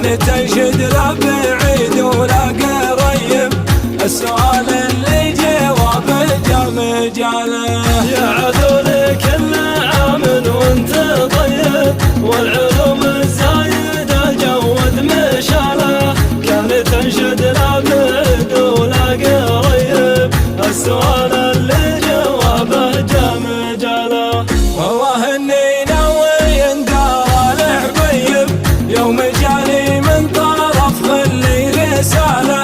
كان تنشد لا بعيد ولا قريب، السؤال اللي جوابه جا مجاله. يا عذول كل عام وانت طيب، والعلوم الزايدة جود مشاله، كان تنشد لا بعيد ولا قريب، السؤال اللي جوابه جا مجاله. والله اني ناوي اندار الحبيب، يوم جاني من طرف خلي رساله،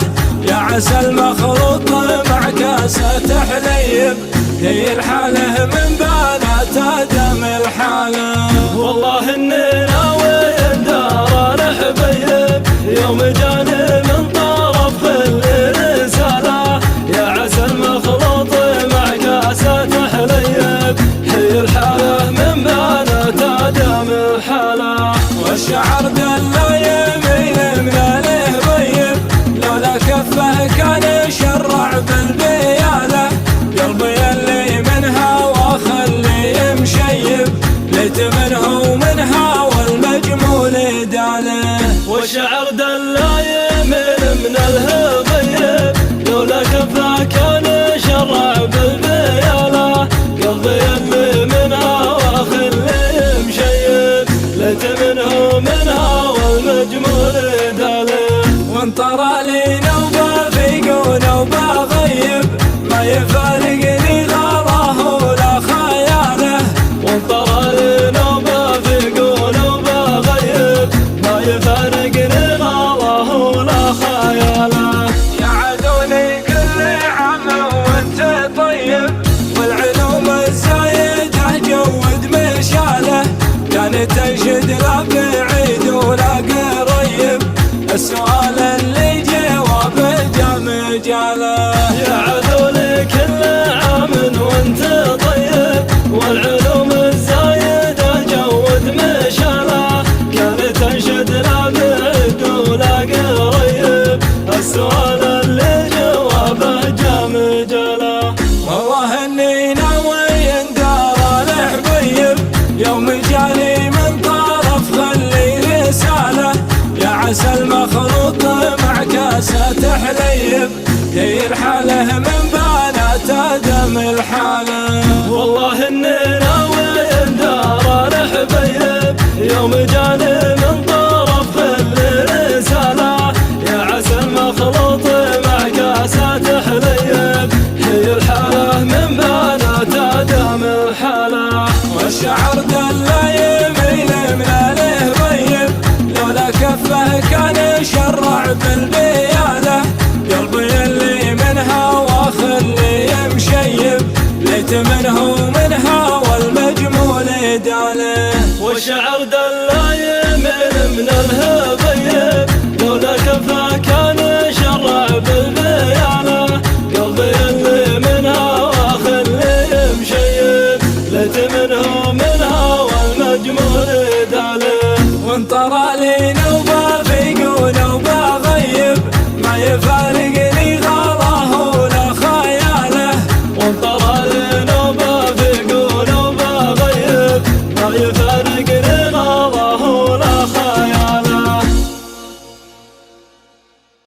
يا عسى المخلوط مع كاسة حليب، هي الحاله من بنات دم الحاله. والله اني ناوي اندار الحبيب، يوم جاني من طرف خلي رساله، يا عسى المخلوط مع كاسة حليب، هي الحاله من بنات دم حاله. والشعر دلى يمين من الهبيب، لولا كفه كان شرع بالبياله، قلبي اللي منها واخلي مشيب، ليت منه ومنها والمجمول داله. والشعر دلى يمين من الهبيب، لولا كفه كان شرع بالبياله، قلبي اللي منها واخلي مشيب، ليت منه منها والمجمول داله. وانطر لي نوبه في ونوبه غيب، ما يفارقني غراه ولا خياله، وانطر لي نوبه في ونوبه غيب، ما يفارقني غراه ولا خياله. يا عدوني كل عام وانت طيب، والعلوم الزايده جود مشاله، كان تنشد لا بعيد ولا قريب، السؤال اللي جوابه جا مجاله. يا عذول كل عام وانت طيب، والعلوم الزايدة جود مشاله، كان تنشد لا بعيد ولا قريب، السؤال اللي جوابه جا مجاله. والله اني ناوي اندار الحبيب، يوم جاني من طرف خلي رساله، يا عسى المخلوط مع كاسة حليب، هي الحاله من بنات دم الحاله. والله اني ناوي اندار الحبيب، يوم جاني من طرف خلي رساله، يا عسى المخلوط مع كاسة حليب، هي الحاله من بنات دم حاله. والشعر دلى يمين من الهبيب، لولا كفه كان شرع بالبيت،